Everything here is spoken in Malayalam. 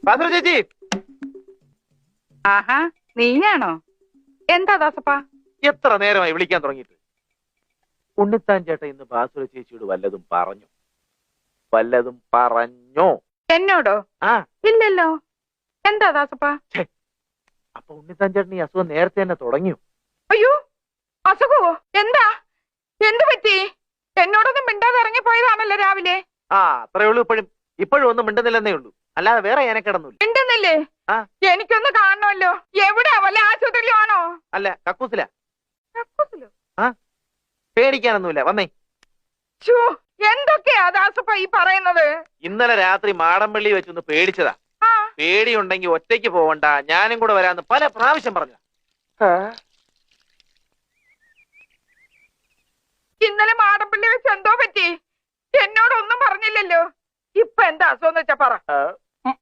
ബാസുര ചേച്ചി. ആഹാ, നീയാണോ? എന്താ ദാസപ്പാ? എത്ര നേരമായി വിളിക്കാൻ തുടങ്ങിയിട്ട്? ഉണ്ണിത്താൻ ചേട്ടൻ ഇന്ന് ബാസുര ചേച്ചിയോട് വല്ലതും പറഞ്ഞോ? വല്ലതും പറഞ്ഞോ? എന്നോടോ? ആ ഇല്ലല്ലോ. എന്താ ദാസപ്പാ? അപ്പൊ ഉണ്ണിത്താൻ ചേട്ടൻ ഈ അസുഖം നേരത്തെ തന്നെ തുടങ്ങിയോ? അയ്യോ, അസുഖവോ? എന്താ? എന്ത് പറ്റി? എന്നോടൊന്നും മിണ്ടാതെ ഇറങ്ങിപ്പോയതാണല്ലോ രാവിലെ. ആ അത്രേ ഉള്ളൂ. ഇപ്പോഴും ഒന്നും മിണ്ടുന്നില്ലെന്നേ ഉള്ളൂ, അല്ലാതെ വേറെ ഞാനക്കിടന്നില്ല. മിണ്ടുന്നില്ലേ? ആ എനിക്കൊന്ന് കാണണമല്ലോ. എവിടെയാ? വല്ല ആശുപത്രിയിലാണോ? അല്ല, കക്കൂസില. കക്കൂസിലോ? ആ പേടിക്കാനൊന്നുമില്ല, വന്നേ. ഛോ, എന്തൊക്കെയാ ദാസപ്പ ഈ പറയുന്നത്? ഇന്നലെ രാത്രി മാടമ്പള്ളി വെച്ചൊന്ന് പേടിച്ചതാ. ആ, പേടിയുണ്ടെങ്കിൽ ഒറ്റയ്ക്ക് പോവണ്ട, ഞാനും കൂടെ വരാന്ന് പല പ്രാവശ്യം പറഞ്ഞു. ഇന്നലെ മാടമ്പള്ളി വെച്ച് എന്തോ പറ്റി? എന്നോടൊന്നും പറഞ്ഞില്ലല്ലോ. ഇപ്പൊ എന്താ അസുഖം വെച്ചാ പറ.